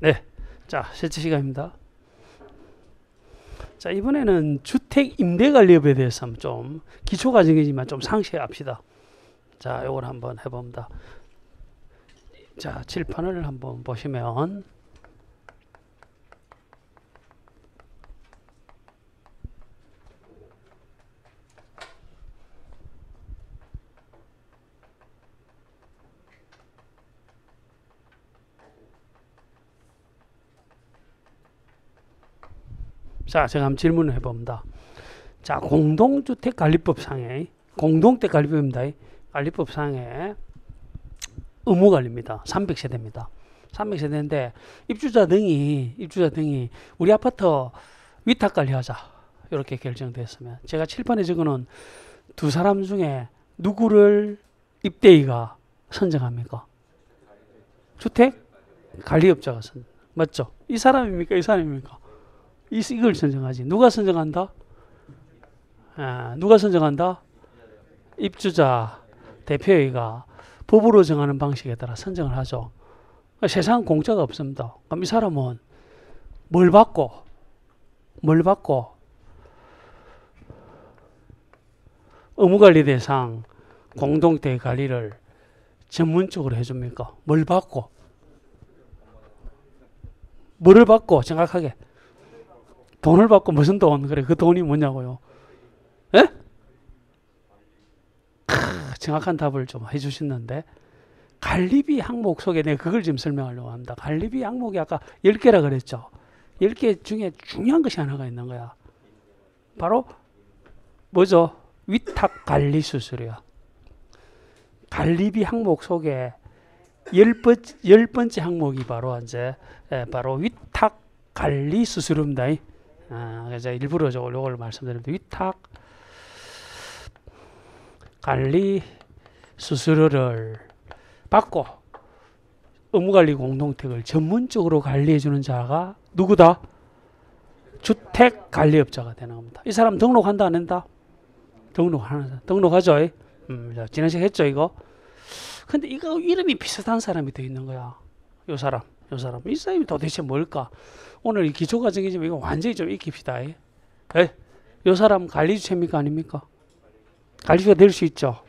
네. 자, 실제 시간입니다. 자, 이번에는 주택 임대관리업에 대해서 한번 좀 기초과정이지만 좀 상세히 합시다. 자, 요걸 한번 해봅니다. 자, 칠판을 한번 보시면 자, 제가 한번 질문을 해봅니다. 자, 공동주택관리법상의 공동주택관리법입니다. 관리법상의 의무관리입니다. 300세대입니다. 300세대인데 입주자 등이 우리 아파트 위탁관리하자 이렇게 결정됐으면 제가 칠판에 적어놓은 두 사람 중에 누구를 입대위가 선정합니까? 주택관리업자가 맞죠? 이 사람입니까? 이 사람입니까? 이걸 선정하지. 누가 선정한다? 누가 선정한다? 입주자 대표회의가 법으로 정하는 방식에 따라 선정을 하죠. 세상 공짜가 없습니다. 그럼 이 사람은 뭘 받고 의무관리 대상 공동주택 관리를 전문적으로 해줍니까? 뭘 받고 뭐를 받고 정확하게 돈을 받고 무슨 돈? 그래, 그 돈이 뭐냐고요? 예? 정확한 답을 좀 해주셨는데 관리비 항목 속에 내가 그걸 지금 설명하려고 합니다. 관리비 항목이 아까 10개라 그랬죠. 10개 중에 중요한 것이 하나가 있는 거야. 바로 뭐죠? 위탁관리수수료야. 관리비 항목 속에 10번째 항목이 바로 이제 바로 위탁관리수수료입니다. 그래서 일부러 이걸 말씀드립니다. 위탁 관리 수수료를 받고 의무관리 공동주택을 전문적으로 관리해주는 자가 누구다? 주택관리업자가 되는 겁니다. 이 사람 등록한다 안 한다? 등록하죠. 지난 시간에 했죠 이거. 근데 이거 이름이 비슷한 사람이 더 있는 거야. 이 사람. 이 사람이 도대체 뭘까? 오늘 이 기초과정이지만 이거 완전히 좀 익힙시다. 이 사람 관리주체입니까 아닙니까? 관리주가 될 수 있죠.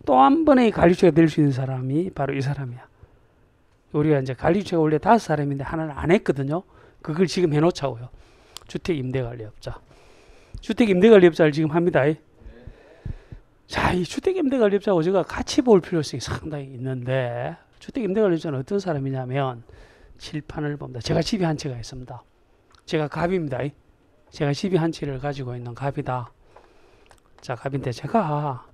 또 한 번의 관리주가 될 수 있는 사람이 바로 이 사람이야. 우리가 이제 관리주가 원래 5사람인데 하나를 안 했거든요. 그걸 지금 해놓자고요. 주택임대관리업자. 주택임대관리업자를 지금 합니다. 자, 이 주택임대관리업자하고 제가 같이 볼 필요성이 상당히 있는데 주택임대관리업자는 어떤 사람이냐면 칠판을 봅니다. 제가 집이 한 채가 있습니다. 제가 갑입니다. 제가 집이 한 채를 가지고 있는 갑이다. 자, 갑인데 제가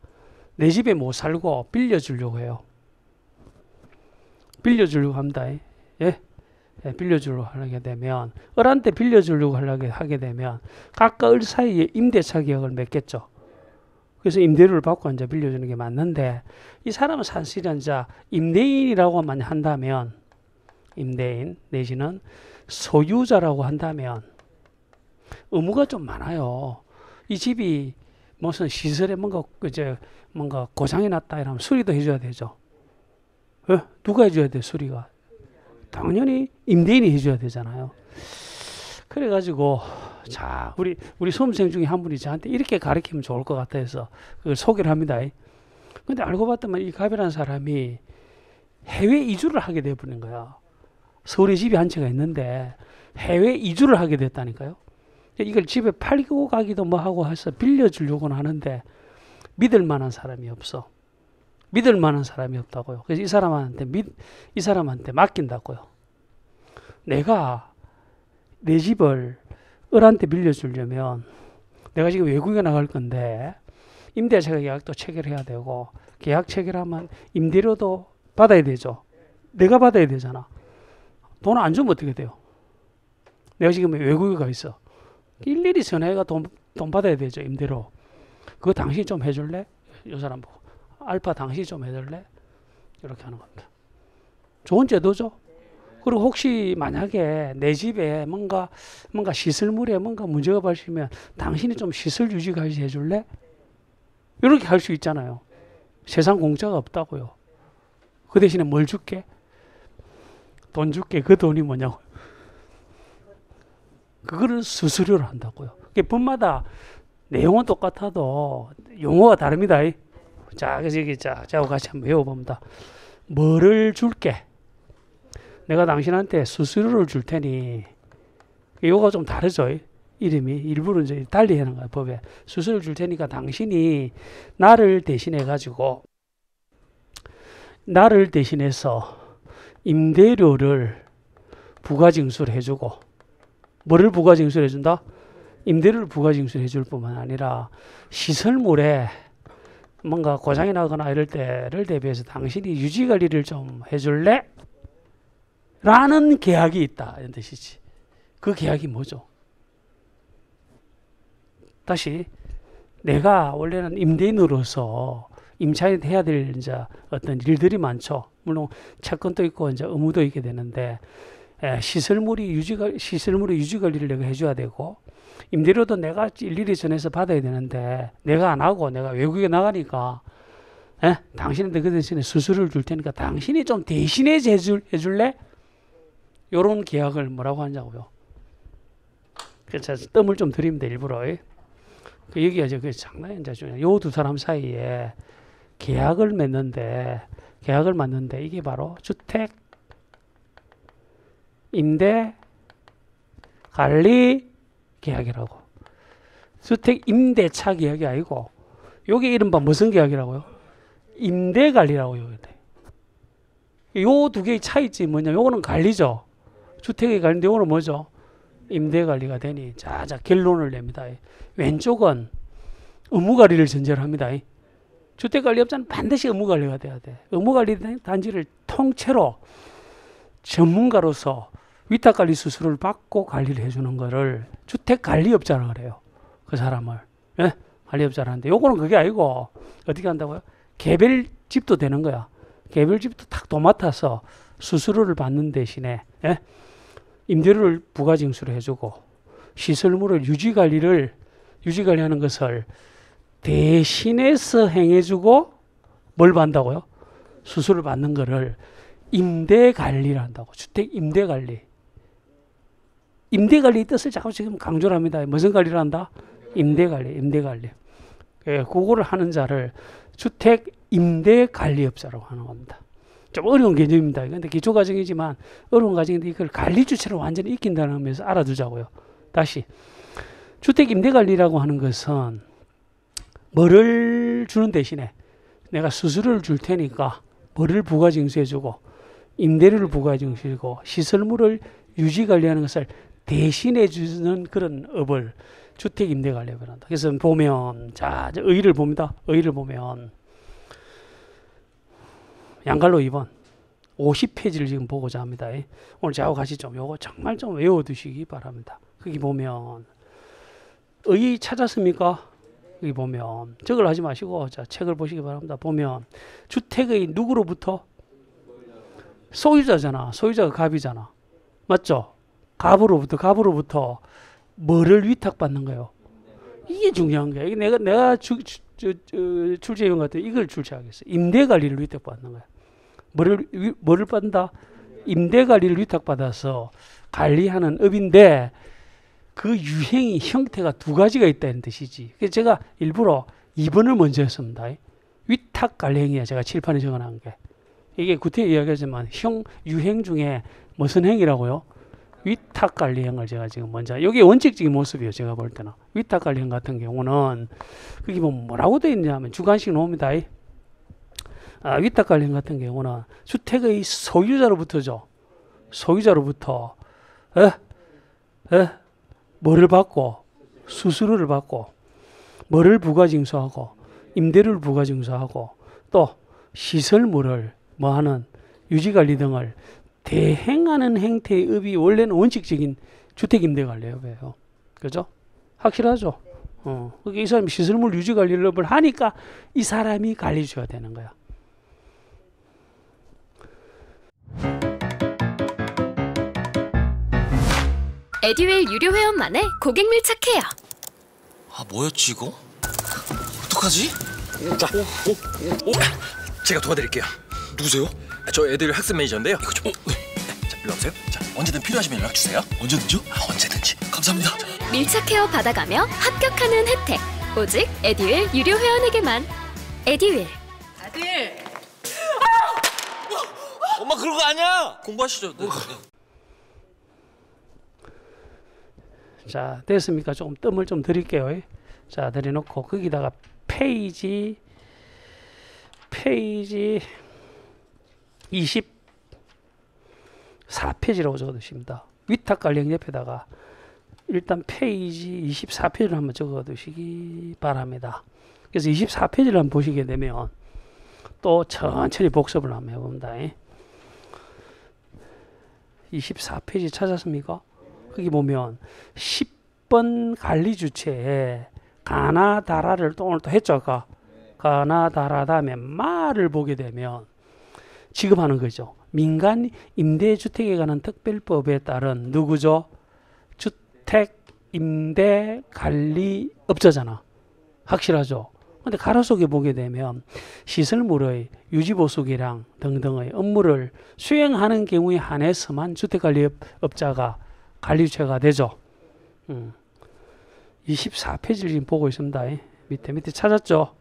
내 집에 못 살고 빌려주려고 해요. 빌려주려고 합니다. 빌려주려고 하게 되면 을한테 빌려주려고 하게 되면 각각 을 사이에 임대차 계약을 맺겠죠. 그래서 임대료를 받고 이제 빌려주는 게 맞는데 이 사람은 사실은 이제 임대인이라고만 한다면 임대인 내지는 소유자라고 한다면 의무가 좀 많아요. 이 집이 무슨 시설에 뭔가 고장이 났다 이러면 수리도 해줘야 되죠. 누가 해줘야 돼 수리가? 당연히 임대인이 해줘야 되잖아요. 그래가지고 자 우리 수험생 중에 한 분이 저한테 이렇게 가르치면 좋을 것 같아서 그걸 소개를 합니다. 근데 알고 봤더니 이 갑이라는 사람이 해외 이주를 하게 돼버린 거야. 서울에 집이 한 채가 있는데 해외 이주를 하게 됐다니까요. 이걸 집에 팔고 가기도 뭐 하고 해서 빌려주려고는 하는데 믿을 만한 사람이 없어. 믿을 만한 사람이 없다고요. 그래서 이 사람한테 맡긴다고요. 내가 내 집을 을한테 빌려주려면 내가 지금 외국에 나갈 건데 임대차 계약도 체결해야 되고 계약 체결하면 임대료도 받아야 되죠. 내가 받아야 되잖아. 돈 안 주면 어떻게 돼요? 내가 지금 외국에 가 있어. 일일이 전화해가 돈 받아야 되죠. 임대료. 그거 당신이 좀 해줄래? 이 사람 보고. 알파 당신이 좀 해줄래? 이렇게 하는 겁니다. 좋은 제도죠. 그리고 혹시 만약에 내 집에 뭔가 시설물에 뭔가 문제가 발생하면 당신이 좀 시설 유지까지 해줄래? 이렇게 할 수 있잖아요. 세상 공짜가 없다고요. 그 대신에 뭘 줄게? 돈 줄게. 그 돈이 뭐냐고. 그거를 수수료로 한다고요. 법마다 내용은 똑같아도 용어가 다릅니다. 자, 그래서 여기 저하고 같이 한번 외워봅니다. 뭐를 줄게? 내가 당신한테 수수료를 줄 테니, 이거가 좀 다르죠. 이름이 일부러 이제 달리 하는 거야. 법에 수수료를 줄 테니까 당신이 나를 대신해서 임대료를 부가징수를 해주고, 뭐를 부가징수를 해준다? 임대료를 부가징수를 해줄 뿐만 아니라 시설물에 뭔가 고장이 나거나 이럴 때를 대비해서 당신이 유지관리를 좀 해줄래? 라는 계약이 있다 이런 뜻이지. 그 계약이 뭐죠? 다시, 내가 원래는 임대인으로서 임차인 해야 될 이제 어떤 일들이 많죠. 물론 채권도 있고 이제 의무도 있게 되는데, 시설물의 유지 관리를 내가 해줘야 되고, 임대료도 내가 일일이 전해서 받아야 되는데 내가 안 하고 내가 외국에 나가니까, 당신한테 그 대신에 수수료를 줄 테니까 당신이 좀 대신해 해줄래? 요런 계약을 뭐라고 하냐고요. 그래서 뜸을 좀 드립니다, 일부러. 여기가 그 장난이 이제 요 두 사람 사이에 계약을 맺는데 이게 바로 주택 임대 관리 계약이라고. 주택 임대차 계약이 아니고, 요게 이른바 무슨 계약이라고요? 임대 관리라고요. 요 두 개의 차이점이 뭐냐? 요거는 관리죠. 주택의 관리인데 요거는 뭐죠? 임대 관리가 되니, 자, 결론을 냅니다. 왼쪽은 의무 관리를 전제로 합니다. 주택 관리업자는 반드시 의무 관리가 돼야 돼. 의무 관리 단지를 통째로 전문가로서 위탁 관리 수수료를 받고 관리를 해주는 거를 주택 관리업자라고 그래요. 그 사람을. 관리업자라는데, 요거는 그게 아니고 어떻게 한다고요? 개별 집도 되는 거야. 개별 집도 탁 도맡아서 수수료를 받는 대신에, 임대료를 부가징수를 해주고, 시설물을 유지관리하는 것을 대신해서 행해주고, 뭘 받는다고요? 수수료를 받는 거를 임대관리를 한다고. 주택 임대관리. 임대관리의 뜻을 자꾸 지금 강조를 합니다. 무슨 관리를 한다? 임대관리. 그거를 하는 자를 주택 임대관리업자라고 하는 겁니다. 좀 어려운 개념입니다. 근데 기초과정이지만 어려운 과정인데 이걸 관리 주체로 완전히 익힌다는 의미에서 알아두자고요. 다시, 주택 임대관리라고 하는 것은 뭐를 주는 대신에 내가 수수료를 줄 테니까 뭐를 부가징수해주고, 임대료를 부가징수해주고, 시설물을 유지관리하는 것을 대신해 주는 그런 업을 주택 임대관리업을 한다. 그래서 보면, 자, 의의를 봅니다. 의의를 보면 양갈로 2번 50페이지를 지금 보고자 합니다. 오늘 저하고 같이 좀 요거 정말 좀 외워두시기 바랍니다. 거기 보면 의의 찾았습니까? 여기 보면 저걸 하지 마시고 자 책을 보시기 바랍니다. 보면 주택의 누구로부터? 소유자잖아. 소유자가 갑이잖아. 맞죠? 갑으로부터 뭐를 위탁받는 거예요? 이게 중요한 거야. 이게 내가 출제위원 같은 이걸 출제하겠어. 임대관리를 위탁받는 거야. 뭐를 받는다? 임대관리를 위탁받아서 관리하는 업인데 그 유행이 형태가 두 가지가 있다는 뜻이지. 그래서 제가 일부러 2번을 먼저 했습니다. 위탁관리행위야. 제가 칠판에 적어놓은 게. 이게 구태에 이야기하지만 유행 중에 무슨 행위라고요? 위탁관리행을 제가 지금 먼저, 이게 원칙적인 모습이에요. 제가 볼 때는. 위탁관리행 같은 경우는 그게 뭐라고 되어 있냐면 주관식 나옵니다. 위탁관리행 같은 경우는 주택의 소유자로부터죠. 소유자로부터 뭐를 받고 수수료를 받고 뭐를 부가징수하고 임대료를 부가징수하고 또 시설물을 뭐하는 유지관리 등을 대행하는 행태의 업이 원래는 원칙적인 주택임대관리업이에요. 그죠? 확실하죠? 그러니까 이 사람이 시설물 유지관리업을 하니까 이 사람이 관리줘야 되는 거야. 에듀윌 유료 회원만의 고객 밀착해요. 아, 뭐였지 이거? 어떡하지? 자, 제가 도와드릴게요. 누구세요? 저 애들 학습 매니저인데요. 이거 좀. 자, 일로 없어요? 자, 언제든 필요하시면 연락 주세요. 언제든지요? 언제든지. 감사합니다. 밀착 케어 받아가며 합격하는 혜택. 오직 에듀윌 유료 회원에게만. 에듀윌. 아들, 엄마 그런 거 아니야. 공부하시죠. 네. 자, 됐습니까? 조금 뜸을 좀 드릴게요. 자, 드려놓고 거기다가 페이지 24페이지라고 적어두십니다. 위탁 관련 옆에다가 일단 페이지 24페이지를 한번 적어두시기 바랍니다. 그래서 24페이지를 한번 보시게 되면 또 천천히 복습을 한번 해봅니다. 24페이지 찾았습니까? 거기 보면 10번 관리 주체에 가나다라를 또 오늘 또 했죠. 아까 가나다라 다음에 마를 보게 되면 지급하는 거죠. 민간 임대주택에 관한 특별법에 따른 누구죠? 주택 임대 관리업자잖아. 확실하죠? 근데 가로 속에 보게 되면 시설물의 유지보수기량 등등의 업무를 수행하는 경우에 한해서만 주택관리업자가 관리주체가 되죠. 24페이지를 지금 보고 있습니다. 밑에 찾았죠?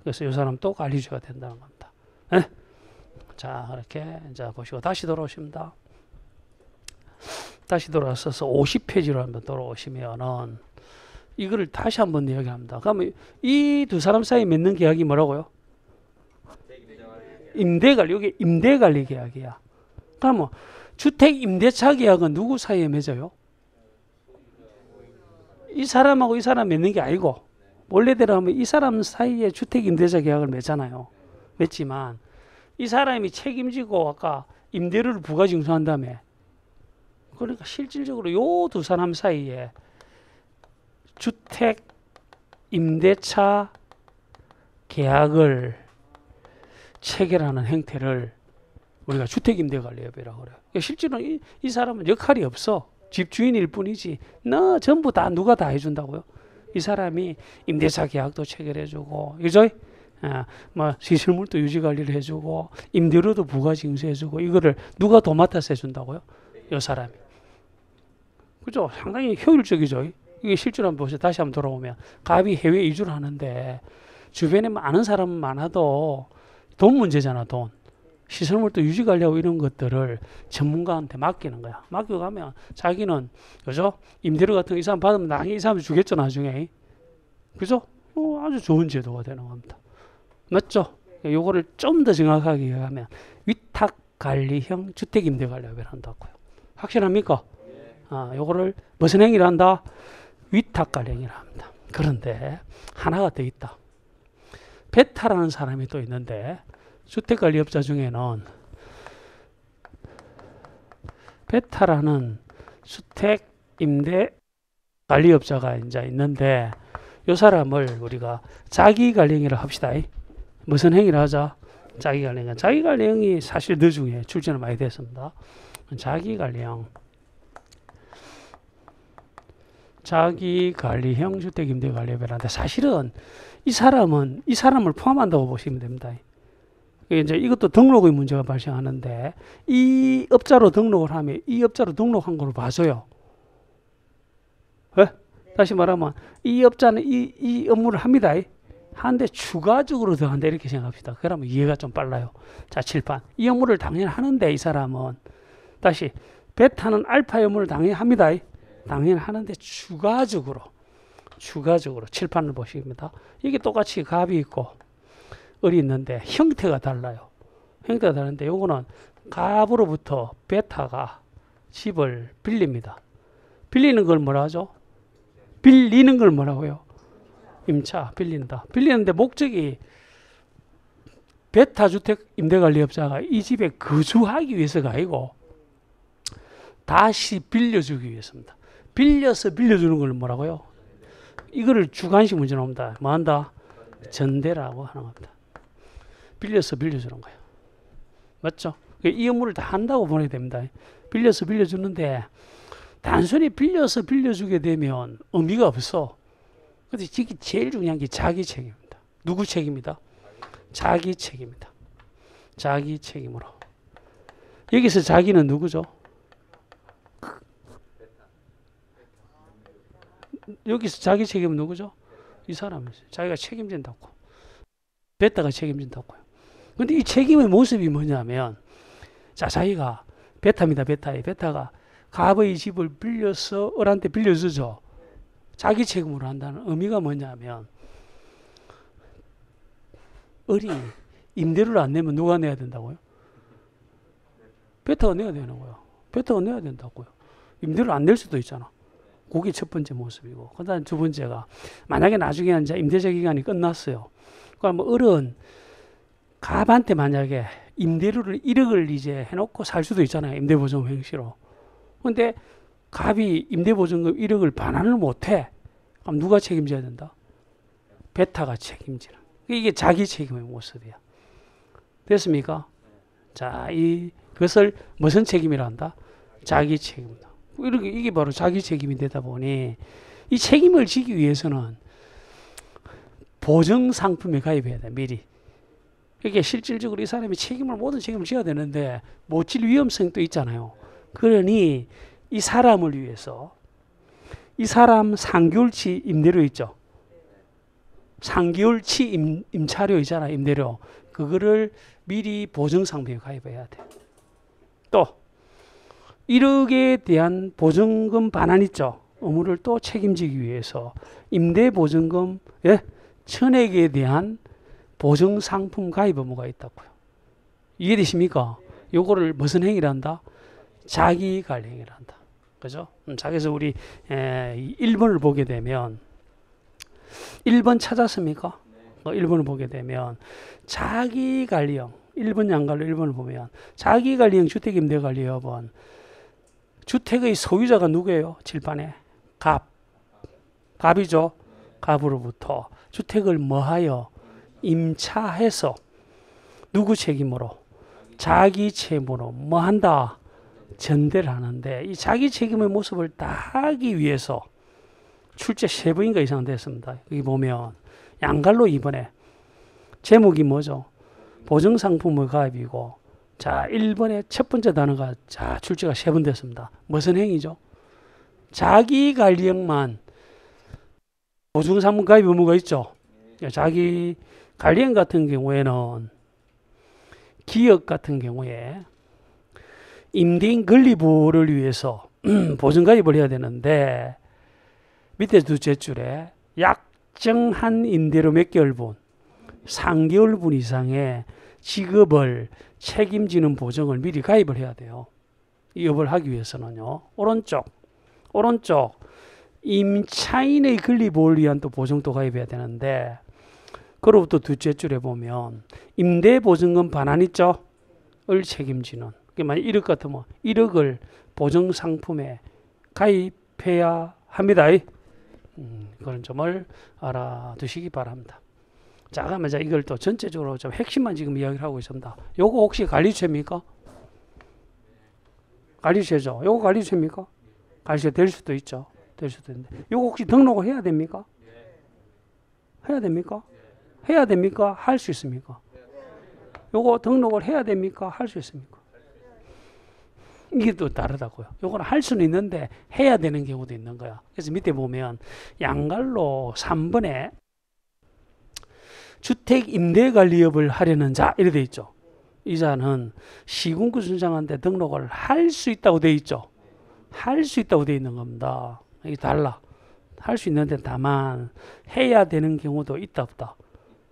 그래서 이 사람 또 관리주체가 된다는 겁니다. 네? 자, 이렇게 이제 보시고 다시 돌아오십니다. 다시 돌아서서 50페이지로 한번 돌아오시면은 이거를 다시 한번 이야기합니다. 그러면 이 두 사람 사이 맺는 계약이 뭐라고요? 임대관리. 이게 임대관리 계약이야. 그러면 주택 임대차 계약은 누구 사이에 맺어요? 이 사람하고 이 사람 맺는 게 아니고 원래대로 하면 이 사람 사이에 주택 임대차 계약을 맺잖아요. 맺지만 이 사람이 책임지고 아까 임대료를 부가징수한 다음에 그러니까 실질적으로 요 두 사람 사이에 주택 임대차 계약을 체결하는 행태를 우리가 주택임대관리업이라고 그래요. 그러니까 실제로 이 사람은 역할이 없어. 집주인일 뿐이지. 너 전부 다 누가 다 해준다고요? 이 사람이 임대차 계약도 체결해주고, 그죠? 뭐 시설물도 유지관리를 해주고, 임대료도 부가징수해주고, 이거를 누가 도맡아서 해준다고요? 이 사람이. 그죠? 상당히 효율적이죠. 이게 실제로 한번 보세요. 다시 한번 돌아오면 갑이 해외 이주를 하는데 주변에 아는 사람은 많아도 돈 문제잖아. 돈. 시설물도 유지관리하고 이런 것들을 전문가한테 맡기는 거야. 맡겨가면 자기는 그죠? 임대료 같은 거 이 사람 받으면 나중에 이 사람 주겠죠. 나중에. 그죠? 아주 좋은 제도가 되는 겁니다. 맞죠? 요거를 좀 더 정확하게 하면 위탁관리형 주택임대관리업을 한다고요. 확실합니까? 요거를 무슨 행위를 한다? 위탁관리행위를 합니다. 그런데 하나가 더 있다. 베타라는 사람이 또 있는데 주택관리업자 중에는 베타라는 주택임대관리업자가 이제 있는데 이 사람을 우리가 자기관리행위를 합시다. 무슨 행위를 하자? 자기관리행. 자기관리행위 사실 너 중에 출제는 많이 됐습니다. 자기관리형 주택임대관리업이라는데 사실은 이 사람을 포함한다고 보시면 됩니다. 이제 이것도 등록의 문제가 발생하는데 이 업자로 등록을 하면 이 업자로 등록한 걸로 봐줘요. 왜? 다시 말하면 이 업자는 이 업무를 합니다. 하는데 추가적으로 더 한다 이렇게 생각합시다. 그러면 이해가 좀 빨라요. 자, 칠판. 이 업무를 당연히 하는데 이 사람은 다시 베타는 알파 업무를 당연히 합니다. 당연히 하는데 추가적으로 칠판을 보십니다. 이게 똑같이 갑이 있고 을이 있는데 형태가 달라요. 형태가 다른데 요거는 갑으로부터 베타가 집을 빌립니다. 빌리는 걸 뭐라 하죠? 빌리는 걸 뭐라고요? 임차, 빌린다. 빌리는데 목적이 베타 주택 임대관리업자가 이 집에 거주하기 위해서가 아니고 다시 빌려주기 위해서입니다. 빌려서 빌려주는 걸 뭐라고요? 이거를 주관식 문제 나옵니다. 뭐 한다? 전대라고 하는 겁니다. 빌려서 빌려주는 거예요. 맞죠? 이 업무를 다 한다고 보내야 됩니다. 빌려서 빌려주는데 단순히 빌려서 빌려주게 되면 의미가 없어. 근데 이게 제일 중요한 게 자기 책임입니다. 누구 책임이다? 자기 책임이다. 자기 책임으로. 여기서 자기는 누구죠? 여기서 자기 책임은 누구죠? 이 사람이죠. 자기가 책임진다고. 베타가 책임진다고요. 근데 이 책임의 모습이 뭐냐면, 자, 자기가 베타입니다. 베타가 갑의 집을 빌려서 을한테 빌려주죠. 자기 책임으로 한다는 의미가 뭐냐면, 을이 임대료를 안 내면 누가 내야 된다고요? 베타가 내야 되는 거예요. 베타가 내야 된다고요. 임대료를 안 낼 수도 있잖아. 그게 첫 번째 모습이고, 그 다음 두 번째가, 만약에 나중에 이제 임대차 기간이 끝났어요. 그러면 을은 갑한테 만약에 임대료를 1억을 이제 해놓고 살 수도 있잖아요. 임대보증금 행시로. 근데 갑이 임대보증금 1억을 반환을 못해. 그럼 누가 책임져야 된다? 베타가 책임지는. 이게 자기 책임의 모습이야. 됐습니까? 자, 그것을 무슨 책임이라 한다? 자기 책임이다. 이게 바로 자기 책임이 되다 보니 이 책임을 지기 위해서는 보증 상품에 가입해야 돼, 미리. 그러니까 실질적으로 이 사람이 모든 책임을 져야 되는데 못 질 위험성도 있잖아요. 그러니 이 사람을 위해서 이 사람 3개월치 임대료 있죠. 3개월치 임차료 있잖아요. 임대료. 그거를 미리 보증 상품에 가입해야 돼. 또 1억에 대한 보증금 반환 있죠. 의무를 또 책임지기 위해서 임대보증금 1000억에 대한 보증 상품 가입 의무가 있다고요. 이해되십니까? 요거를 무슨 행위를 한다? 자기 관리 행위를 한다. 그죠? 자, 그래서 우리 1번을 보게 되면 1번 찾았습니까? 1번을 보게 되면 자기 관리형 1번 양갈로 1번을 보면 자기 관리형 주택임대관리업은 주택의 소유자가 누구예요? 칠판에 갑이죠. 갑으로부터 주택을 뭐하여 임차해서 누구 책임으로? 자기 책임으로 뭐한다? 전대를 하는데 이 자기 책임의 모습을 다 하기 위해서 출제 3번인가 이상 됐습니다. 여기 보면 양갈로 2번에 제목이 뭐죠? 보증상품의 가입이고, 자, 1번의 첫 번째 단어가 자, 출제가 3번 됐습니다. 무슨 행위죠? 자기 관리형만 보증상품 가입 의무가 있죠. 자기 관리형 같은 경우에는 기업 같은 경우에 임대인 건립을 위해서 보증 가입을 해야 되는데 밑에 두째 줄에 약정한 임대료 몇 개월분 3개월분 이상의 지급을 책임지는 보증을 미리 가입을 해야 돼요. 이업을 하기 위해서는요. 오른쪽 임차인의 건립을 위한 또 보증도 가입해야 되는데 그로부터 둘째 줄에 보면 임대보증금 반환 있죠? 을 책임지는. 만약 1억 같으면 1억을 보증상품에 가입해야 합니다. 그런 점을 알아두시기 바랍니다. 자, 그러면 이걸 또 전체적으로 좀 핵심만 지금 이야기를 하고 있습니다. 요거 혹시 관리죄입니까? 관리죄죠. 요거 관리죄입니까? 관리죄 될 수도 있죠. 될 수도 있는데. 요거 혹시 등록을 해야 됩니까? 해야 됩니까? 해야 됩니까? 할 수 있습니까? 요거 등록을 해야 됩니까? 할 수 있습니까? 이게 또 다르다고요. 요거는 할 수는 있는데 해야 되는 경우도 있는 거야. 그래서 밑에 보면 양갈로 3번에 주택 임대관리업을 하려는 자 이렇게 돼 있죠. 이 자는 시군구 순장한테 등록을 할 수 있다고 돼 있죠. 할 수 있다고 돼 있는 겁니다. 이게 달라. 할 수 있는데 다만 해야 되는 경우도 있다 없다.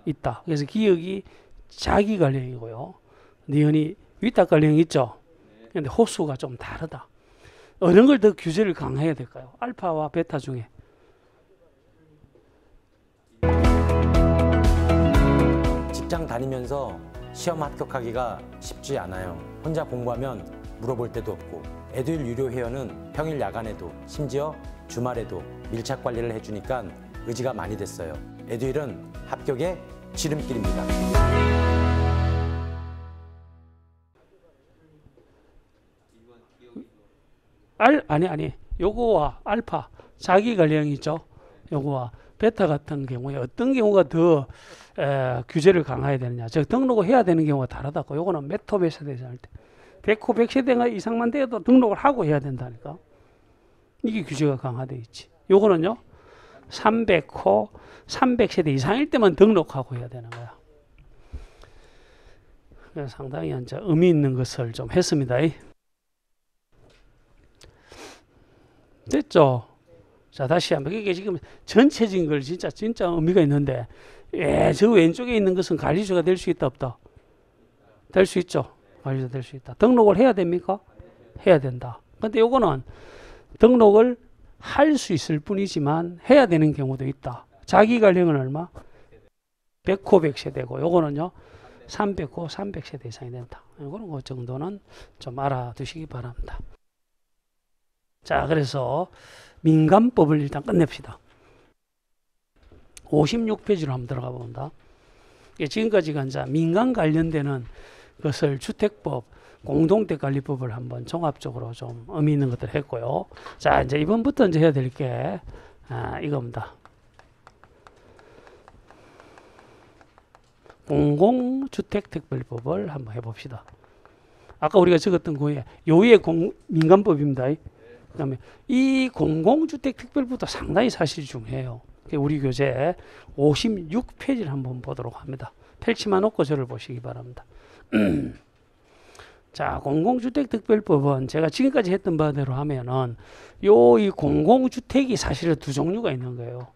있다. 그래서 기억이 자기 관리형이고요. 니은이 위탁 관리형 있죠. 근데 호수가 좀 다르다. 어느 걸 더 규제를 강화해야 될까요? 알파와 베타 중에. 직장 다니면서 시험 합격하기가 쉽지 않아요. 혼자 공부하면 물어볼 데도 없고 에듀윌 유료 회원은 평일 야간에도 심지어 주말에도 밀착 관리를 해주니까 의지가 많이 됐어요. 에듀윌은 합격의 지름길입니다. 아니. 요거와 알파, 자기 관리형이 있죠. 요거와 베타 같은 경우에 어떤 경우가 더 규제를 강화해야 되느냐. 즉 등록을 해야 되는 경우가 다르다고. 요거는 몇 호 몇 세대 할 때. 100호 100세대가 이상만 돼도 등록을 하고 해야 된다니까. 이게 규제가 강화되어 있지. 요거는요. 300호, 300세대 이상일 때만 등록하고 해야 되는 거야. 그래서 상당히 이제 의미 있는 것을 좀 했습니다. 됐죠? 자, 다시 한번. 이게 지금 전체적인 걸 진짜 의미가 있는데, 저 왼쪽에 있는 것은 관리주가 될 수 있다, 없다? 될 수 있죠. 관리주가 될 수 있다. 등록을 해야 됩니까? 해야 된다. 근데 요거는 등록을 할 수 있을 뿐이지만 해야 되는 경우도 있다. 자기 관리는 얼마? 100호 100세대고 요거는요 300호 300세대 이상이 된다. 이런 것 정도는 좀 알아두시기 바랍니다. 자, 그래서 민간법을 일단 끝냅시다. 56페이지로 한번 들어가 본다. 지금까지가 이제 민간 관련되는 것을 주택법, 공동택관리법을 한번 종합적으로 좀 의미 있는 것들 했고요. 자, 이제 이번부터 이제 해야 될 게 이겁니다. 공공주택특별법을 한번 해봅시다. 아까 우리가 적었던 거에 요의 민간법입니다. 그다음에 이 공공주택특별법도 상당히 사실 중요해요. 우리 교재 56페이지를 한번 보도록 합니다. 펼치만 놓고 저를 보시기 바랍니다. 자, 공공주택특별법은 제가 지금까지 했던 바대로 하면은 이 공공주택이 사실은 두 종류가 있는 거예요.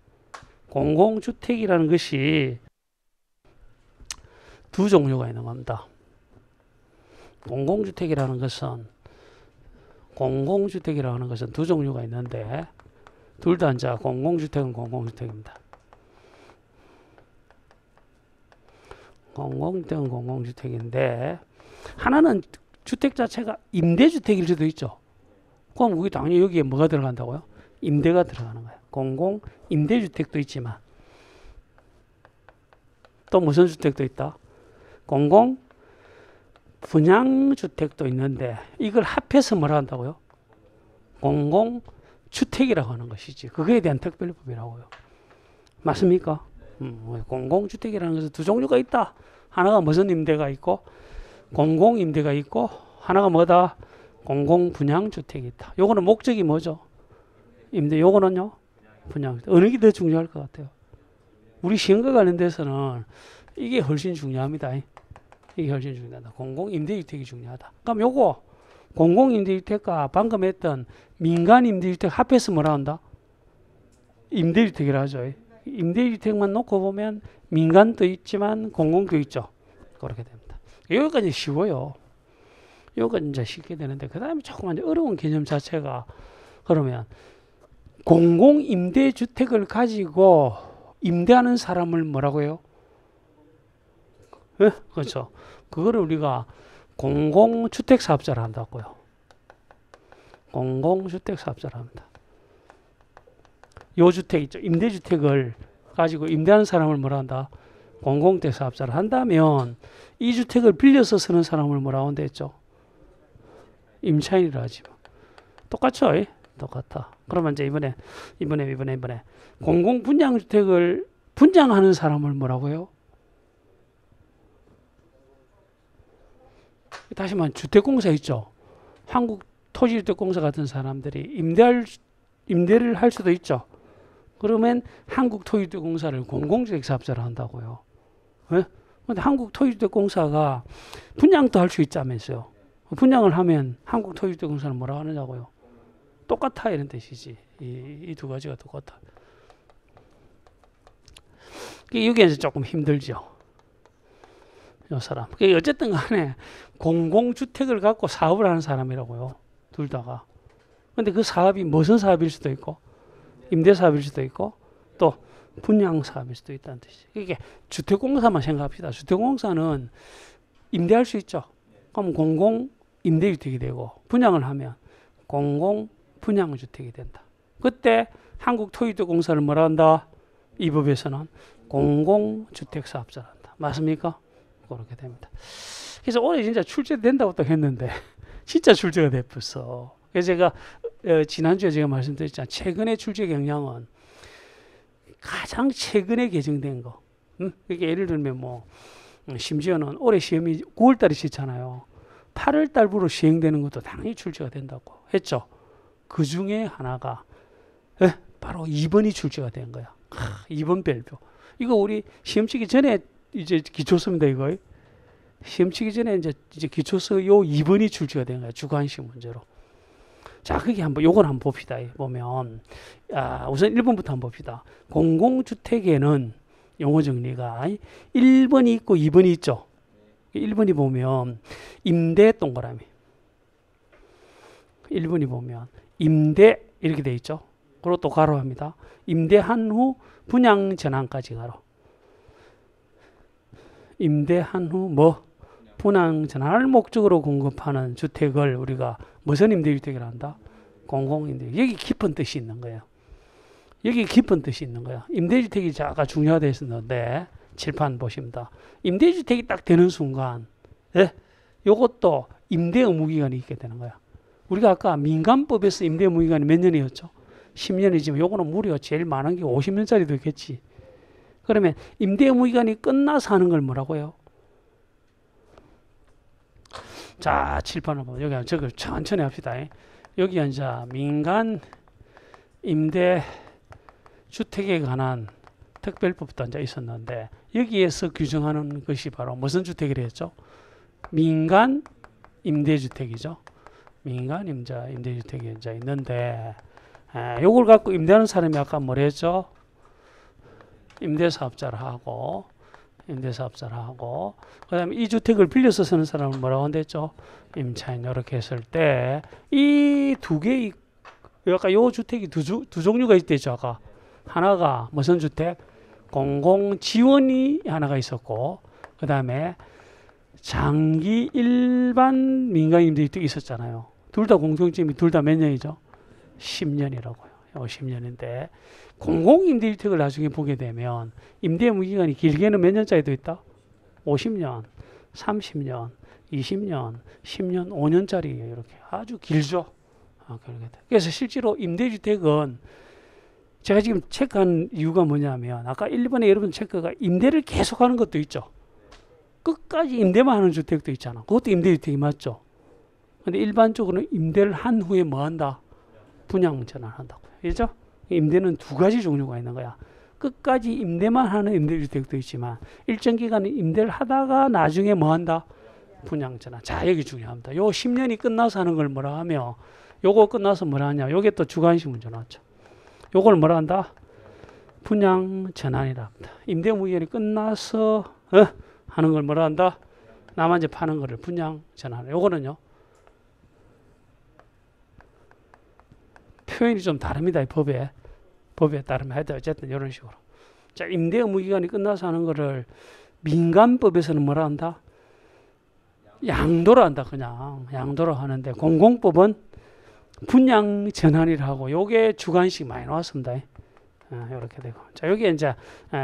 공공주택이라는 것이 두 종류가 있는 겁니다. 공공주택이라는 것은 두 종류가 있는데 둘 다 이제 공공주택은 공공주택입니다. 공공주택은 공공주택인데 하나는 주택 자체가 임대주택일 수도 있죠. 그럼 그게 당연히 여기에 뭐가 들어간다고요? 임대가 들어가는 거예요. 공공 임대주택도 있지만 또 무슨 주택도 있다? 공공 분양주택도 있는데 이걸 합해서 뭐라 한다고요? 공공주택이라고 하는 것이지. 그거에 대한 특별법이라고요. 맞습니까? 공공주택이라는 것은 두 종류가 있다. 하나가 무슨 임대가 있고 공공임대가 있고 하나가 뭐다? 공공분양주택이 있다. 요거는 목적이 뭐죠? 임대. 요거는요? 분양주택. 어느 게 더 중요할 것 같아요? 우리 시험과 관련돼서는 이게 훨씬 중요합니다. 이게 훨씬 중요하다. 공공임대주택이 중요하다. 그럼 요거 공공임대주택과 방금 했던 민간임대주택 합해서 뭐라 한다? 임대주택이라 하죠. 임대주택만 놓고 보면 민간도 있지만 공공도 있죠. 그렇게 됩니다. 여기까지 쉬워요. 여기까지 이제 쉽게 되는데 그 다음에 조금 어려운 개념 자체가 그러면 공공임대주택을 가지고 임대하는 사람을 뭐라고 해요? 네? 그렇죠. 그거를 우리가 공공주택사업자를 한다고요. 공공주택사업자를 합니다. 요 주택 있죠. 임대주택을 가지고 임대하는 사람을 뭐라 한다? 공공주택사업자를 한다면 이 주택을 빌려서 쓰는 사람을 뭐라고 한다 했죠? 임차인이라 하지. 똑같죠? 똑같아. 그러면 이제 이번에 공공분양주택을 분양하는 사람을 뭐라고 해요? 다시 말하면 주택공사 있죠. 한국토지주택공사 같은 사람들이 임대를 할 수도 있죠. 그러면 한국토지주택공사를 공공주택사업자를 한다고요. 왜? 근데 한국토지주택공사가 분양도 할 수 있자면서요. 분양을 하면 한국토지주택공사는 뭐라고 하느냐고요. 똑같아 이런 뜻이지. 이 두 가지가 똑같아. 여기에서 조금 힘들죠. 이 사람. 어쨌든 간에 공공주택을 갖고 사업을 하는 사람이라고요. 둘 다가. 근데 그 사업이 무슨 사업일 수도 있고 임대사업일 수도 있고 또 분양사업일 수도 있다는 뜻이죠. 이게 주택공사만 생각합시다. 주택공사는 임대할 수 있죠. 그럼 공공임대주택이 되고 분양을 하면 공공분양주택이 된다. 그때 한국토지주택공사를 뭐라 한다? 이 법에서는 공공주택사업자를 한다. 맞습니까? 그렇게 됩니다. 그래서 올해 진짜 출제된다고 또 했는데 진짜 출제가 됐어. 그래서 제가 지난주에 제가 말씀드렸잖아요. 최근에 출제 경향은 가장 최근에 개정된 거. 이게 예를 들면 심지어는 올해 시험이 9월 달에 있잖아요. 8월 달부로 시행되는 것도 당연히 출제가 된다고 했죠. 그 중에 하나가 바로 2번이 출제가 된 거야. 2번 별표. 이거 우리 시험 치기 전에 이제 기초서입니다, 이거. 시험 치기 전에 이제 기초서 요 2번이 출제가 된 거야. 주관식 문제로. 자, 그게 요건 한번 봅시다. 보면, 우선 1번부터 한번 봅시다. 공공주택에는 용어 정리가 1번이 있고 2번이 있죠. 1번이 보면, 임대 동그라미. 1번이 보면, 임대, 이렇게 돼 있죠. 그리고 또 가로합니다. 임대한 후 분양 전환까지 가로. 임대한 후 분양 전환을 목적으로 공급하는 주택을 우리가 무슨 임대주택이라 한다? 공공임대. 여기 깊은 뜻이 있는 거예요. 여기 깊은 뜻이 있는 거야. 임대주택이 아까 중요하다 했었는데 칠판 보십니다. 임대주택이 딱 되는 순간 요것도 임대 의무기간이 있게 되는 거야. 우리가 아까 민간법에서 임대 의무기간이 몇 년이었죠? 10년이지만 요거는 무려 제일 많은 게 50년짜리도 있겠지. 그러면 임대 의무기간이 끝나서 하는 걸 뭐라고 해요? 자, 칠판을 보면 여기 저걸 천천히 합시다. 여기 이제 민간 임대 주택에 관한 특별법도 이제 있었는데 여기에서 규정하는 것이 바로 무슨 주택이라 했죠? 민간 임대주택이죠. 민간 임대주택이 이제 있는데 요걸 갖고 임대하는 사람이 아까 뭐라 했죠? 임대사업자를 하고 그 다음에 이 주택을 빌려서 쓰는 사람은 뭐라고 한댔죠? 임차인. 이렇게 했을 때 이 두 개의 아까 요 주택이 두 종류가 있댔죠. 아까 하나가 무슨 주택? 공공지원이 하나가 있었고 그 다음에 장기 일반 민간임대주택이 있었잖아요. 둘 다 공통점이 둘 다 몇 년이죠? 10년이라고요. 10년인데 공공임대주택을 나중에 보게 되면 임대 무기간이 길게는 몇 년짜리도 있다? 50년, 30년, 20년, 10년, 5년짜리예요. 이렇게 아주 길죠. 그래서 실제로 임대주택은 제가 지금 체크한 이유가 뭐냐면 아까 1번에 여러분 체크가 임대를 계속하는 것도 있죠. 끝까지 임대만 하는 주택도 있잖아. 그것도 임대주택이 맞죠. 근데 일반적으로는 임대를 한 후에 뭐 한다? 분양 전환한다고요. 그렇죠? 임대는 두 가지 종류가 있는 거야. 끝까지 임대만 하는 임대주택도 있지만 일정 기간 임대를 하다가 나중에 뭐 한다? 분양 전환. 자, 여기 중요합니다. 요 10년이 끝나서 하는 걸 뭐라 하며 요거 끝나서 뭐라 하냐? 요게 또 주관식 문제 나왔죠. 요걸 뭐라 한다? 분양 전환이라 합니다. 임대 무기간이 끝나서 하는 걸 뭐라 한다? 나만 이제 파는 거를 분양 전환. 요거는요. 표현이 좀 다릅니다. 이 법에 따르면 하여튼 어쨌든 이런 식으로. 자, 임대 의무기간이 끝나서 하는 거를 민간법에서는 뭐라 한다? 양도로 한다. 그냥 양도로 하는데 공공법은 분양 전환이라 하고 요게 주관식 많이 나왔습니다. 이렇게 되고. 자, 여기 이제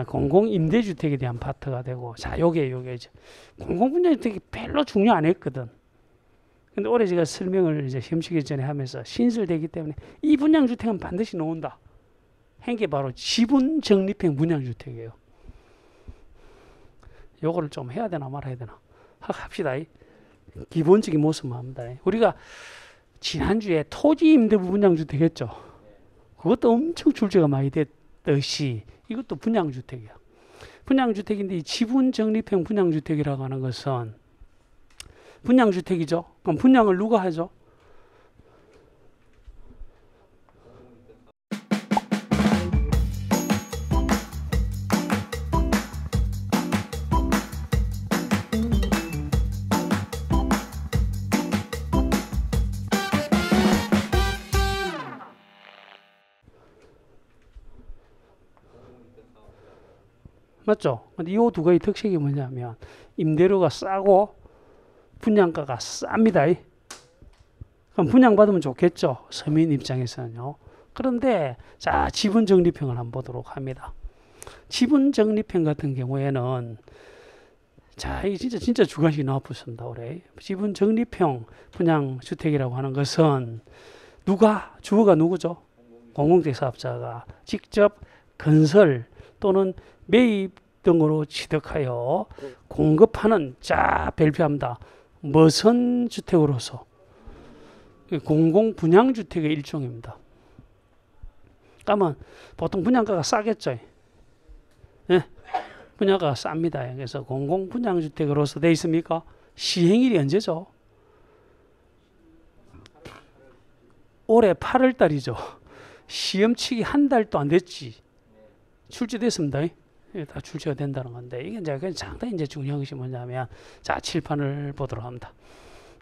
공공임대주택에 대한 파트가 되고, 자, 요게 이제 공공분양주택이 별로 중요 안 했거든. 근데 올해 제가 설명을 이제 시험 치기 전에 하면서 신설되기 때문에 이 분양주택은 반드시 나온다. 한 게 바로 지분적립형 분양주택이에요. 요거를 좀 해야 되나 말아야 되나 합시다. 기본적인 모습만 합니다. 우리가 지난주에 토지임대부 분양주택 했죠. 그것도 엄청 출제가 많이 됐듯이 이것도 분양주택이야. 분양주택인데 이 지분적립형 분양주택이라고 하는 것은 분양주택이죠. 그럼 분양을 누가 하죠? 맞죠? 근데 이 두 가지 특색이 뭐냐면 임대료가 싸고 분양가가 쌉니다. 그럼 분양받으면 좋겠죠. 서민 입장에서는요. 그런데 자, 지분적립형을 한번 보도록 합니다. 지분적립형 같은 경우에는 자, 이 진짜 주관식이 나와붙습니다. 올해 지분적립형 분양주택이라고 하는 것은 주어가 누구죠? 공공주택 사업자가 직접 건설 또는 매입 등으로 취득하여 공급하는, 자, 발표합니다. 무슨 주택으로서? 공공분양주택의 일종입니다. 그러면 보통 분양가가 싸겠죠. 예? 분양가가 쌉니다. 그래서 공공분양주택으로서 돼 있습니까? 시행일이 언제죠? 올해 8월 달이죠. 시험치기 한 달도 안 됐지. 출제됐습니다. 예, 다 출제가 된다는 건데, 이게 이제 상당히 이제 중요한 것이 뭐냐면, 자, 칠판을 보도록 합니다.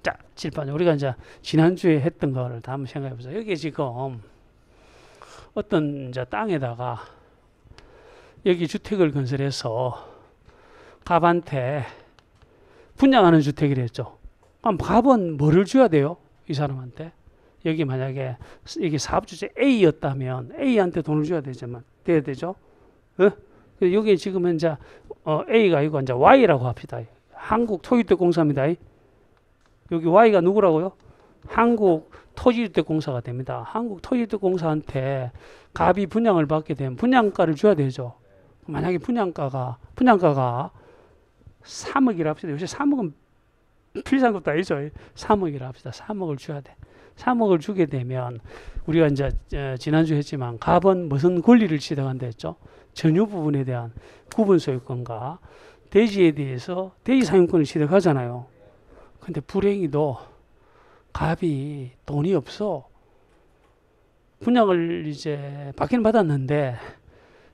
자, 칠판. 우리가 이제 지난주에 했던 거를 다 한번 생각해 보세요. 여기 지금 어떤 이제 땅에다가 여기 주택을 건설해서 갑한테 분양하는 주택이라 했죠. 그럼 갑은 뭐를 줘야 돼요? 이 사람한테. 여기 만약에 이게 사업주체 A였다면 A한테 돈을 줘야 되지만 돼야 되죠. 어? 여기 지금은 이제 A가 아니고 이제 Y라고 합시다. 한국토지주택공사입니다. 여기 Y가 누구라고요? 한국토지주택공사가 됩니다. 한국토지주택공사한테 갑이 분양을 받게 되면 분양가를 줘야 되죠. 만약에 분양가가 3억이라 합시다. 요새 3억은 필요한 것도 아니죠. 3억이라 합시다. 3억을 줘야 돼. 3억을 주게 되면 우리가 이제 지난주 했지만 갑은 무슨 권리를 취득한다 했죠? 전유 부분에 대한 구분 소유권과 대지에 대해서 대지 사용권을 취득하잖아요. 근데 불행히도 갑이 돈이 없어. 분양을 이제 받기는 받았는데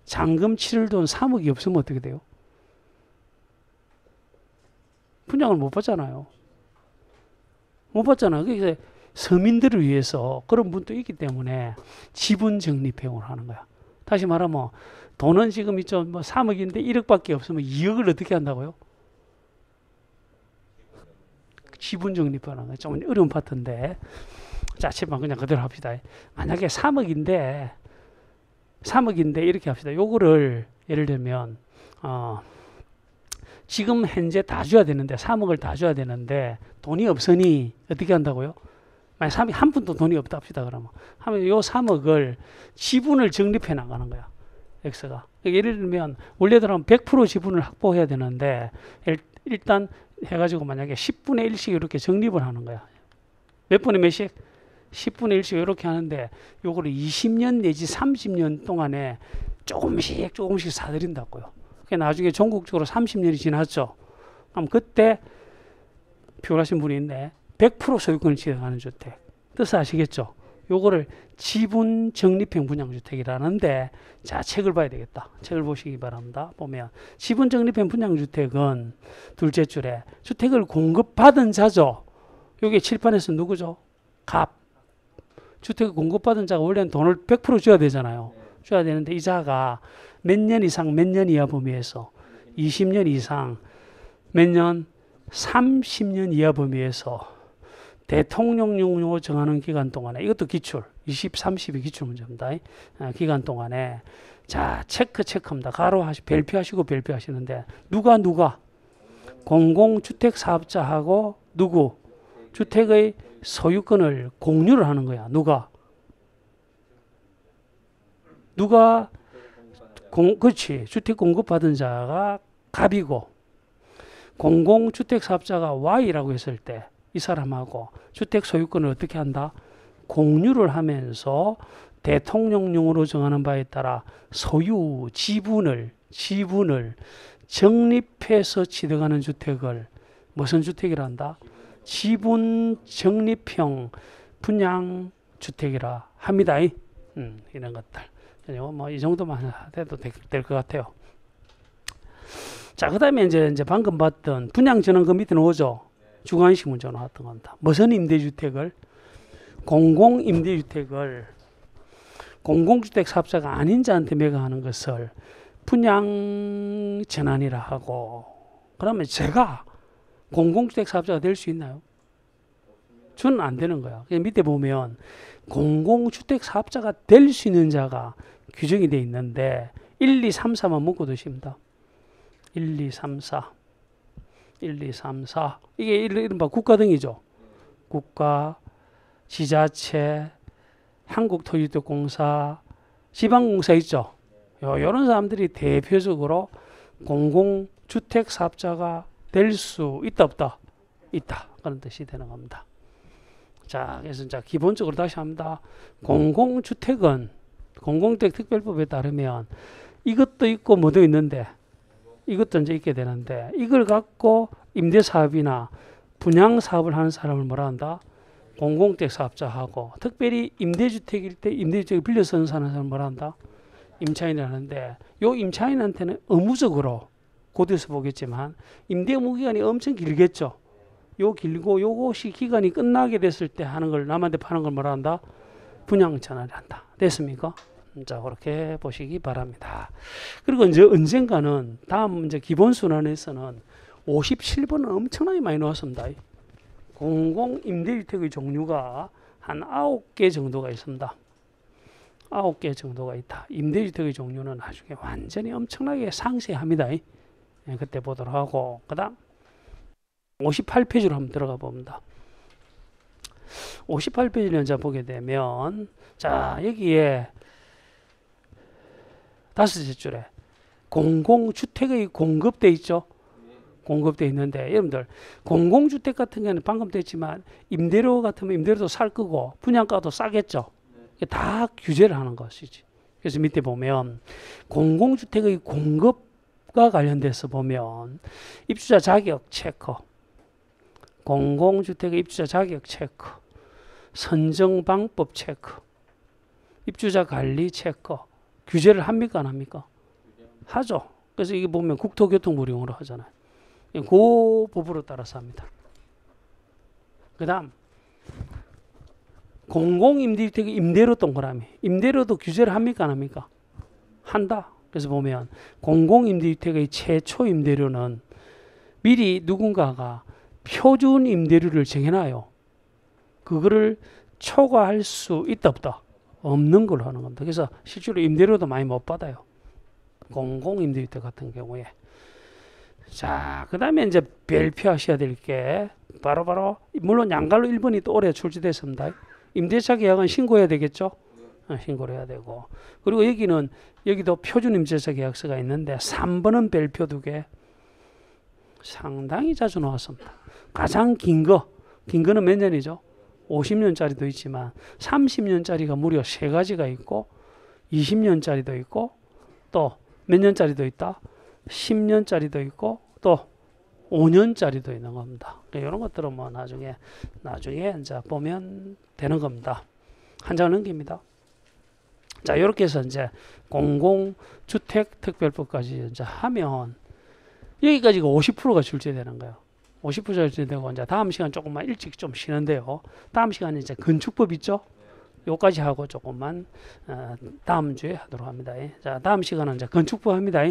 잔금 치를 돈 3억이 없으면 어떻게 돼요? 분양을 못 받잖아요. 못 받잖아요. 그래서 서민들을 위해서 그런 분도 있기 때문에 지분 적립형을 하는 거야. 다시 말하면 돈은 지금 있죠. 뭐 3억인데 1억밖에 없으면 2억을 어떻게 한다고요? 지분 적립하는 거. 좀 어려운 파트인데. 자, 제발 그냥 그대로 합시다. 만약에 3억인데 이렇게 합시다. 요거를 예를 들면 지금 현재 다 줘야 되는데 3억을 다 줘야 되는데 돈이 없으니 어떻게 한다고요? 만약 3억 한 푼도 돈이 없다 합시다. 그러면 하면 요 3억을 지분을 적립해 나가는 거야. X가. 예를 들면 원래대로 100% 지분을 확보해야 되는데 일단 해가지고 만약에 10분의 1씩 이렇게 적립을 하는 거야. 몇 분의 몇씩? 10분의 1씩 이렇게 하는데 요거를 20년 내지 30년 동안에 조금씩 사들인다고요. 나중에 전국적으로 30년이 지났죠. 그럼 그때 표현하신 분이 있네. 100% 소유권을 취득하는 주택. 뜻을 아시겠죠? 요거를 지분 적립형 분양주택이라는데, 자, 책을 봐야 되겠다. 책을 보시기 바랍니다. 보면 지분 적립형 분양주택은 둘째 줄에 주택을 공급받은 자죠. 요게 칠판에서 누구죠? 갑. 주택을 공급받은 자가 원래는 돈을 100% 줘야 되잖아요. 줘야 되는데 이 자가 몇 년 이상 몇 년 이하 범위에서 20년 이상 몇 년 30년 이하 범위에서 대통령령으로 정하는 기간 동안에, 이것도 기출 20, 30이 기출 문제입니다. 기간 동안에 자 체크합니다. 별표하시고 별표하시는데 누가 공공주택 사업자하고 누구 주택의 소유권을 공유를 하는 거야. 누가 그렇지. 주택 공급받은 자가 갑이고 공공주택 사업자가 Y라고 했을 때 이 사람하고 주택 소유권을 어떻게 한다? 공유를 하면서 대통령령으로 정하는 바에 따라 소유 지분을 적립해서 취득하는 주택을 무슨 주택이라 한다? 지분 적립형 분양주택이라 합니다. 이런 것들. 뭐 이 정도만 해도 될 것 같아요. 자, 그 다음에 이제 방금 봤던 분양전환 그 밑에 오죠. 주관식 문제 나왔던 겁니다. 무슨 임대주택을? 공공임대주택을 공공주택 사업자가 아닌 자한테 매각하는 것을 분양전환이라 하고, 그러면 제가 공공주택 사업자가 될 수 있나요? 저는 안 되는 거야. 밑에 보면 공공주택 사업자가 될 수 있는 자가 규정이 되어 있는데 1, 2, 3, 4만 묶어 두십니다. 1, 2, 3, 4. 이게 이른바 국가 등이죠. 국가, 지자체, 한국토지주택공사, 지방공사 있죠. 이런 사람들이 대표적으로 공공주택 사업자가 될 수 있다 없다? 있다. 그런 뜻이 되는 겁니다. 자, 그래서 기본적으로 다시 합니다. 공공주택은 공공주택특별법에 따르면 이것도 있고 뭐도 있는데 이것도 이제 있게 되는데 이걸 갖고 임대사업이나 분양사업을 하는 사람을 뭐라 한다? 공공주택 사업자하고 특별히 임대주택일 때 임대주택을 빌려서 사는 사람을 뭐라 한다? 임차인이라는데 요 임차인한테는 의무적으로 고대에서 보겠지만 임대 의무 기간이 엄청 길겠죠. 요 길고 요것이 기간이 끝나게 됐을 때 하는 걸 남한테 파는 걸 뭐라 한다? 분양 전환을 한다. 됐습니까? 자, 그렇게 보시기 바랍니다. 그리고 이제 언젠가는 다음 이제 기본 순환에서는 57번은 엄청나게 많이 나왔습니다. 공공 임대주택의 종류가 한 9개 정도가 있습니다. 9개 정도가 있다. 임대주택의 종류는 나중에 완전히 엄청나게 상세합니다. 그때 보도록 하고 그다음 58페이지로 한번 들어가 봅니다. 58페이지를 이제 보게 되면 자 여기에 5째 줄에 공공주택의 공급돼 있죠. 공급돼 있는데 여러분들 공공주택 같은 경우는 방금 됐지만 임대료 같으면 임대료도 살 거고 분양가도 싸겠죠. 다 규제를 하는 것이지. 그래서 밑에 보면 공공주택의 공급과 관련돼서 보면 입주자 자격 체크, 공공주택의 입주자 자격 체크, 선정 방법 체크, 입주자 관리 체크 규제를 합니까 안 합니까? 하죠. 그래서 이게 보면 국토교통부령으로 하잖아요. 그 법으로 따라서 합니다. 그 다음 공공임대주택의 임대료 동그라미 임대료도 규제를 합니까 안 합니까? 한다. 그래서 보면 공공임대주택의 최초 임대료는 미리 누군가가 표준 임대료를 정해놔요. 그거를 초과할 수 있다 없다? 없는 걸로 하는 겁니다. 그래서 실제로 임대료도 많이 못 받아요. 공공임대주택 같은 경우에. 자, 그 다음에 이제 별표하셔야 될 게 바로 물론 양갈로 1번이 또 올해 출시됐습니다. 임대차 계약은 신고해야 되겠죠? 신고를 해야 되고 그리고 여기도 표준 임대차 계약서가 있는데 3번은 별표 2개 상당히 자주 나왔습니다. 가장 긴 거는 몇 년이죠? 50년짜리도 있지만 30년짜리가 무려 3가지가 있고 20년짜리도 있고 또 몇 년짜리도 있다? 10년짜리도 있고 또 5년짜리도 있는 겁니다. 이런 것들은 뭐 나중에 이제 보면 되는 겁니다. 한 장 넘깁니다. 자, 이렇게 해서 이제 공공주택특별법까지 이제 하면 여기까지가 50%가 출제되는 거예요. 50%가 출제되고 이제 다음 시간 조금만 일찍 좀 쉬는데요. 다음 시간에 이제 건축법 있죠? 요까지 하고 조금만 다음 주에 하도록 합니다. 자, 다음 시간은 이제 건축법 합니다.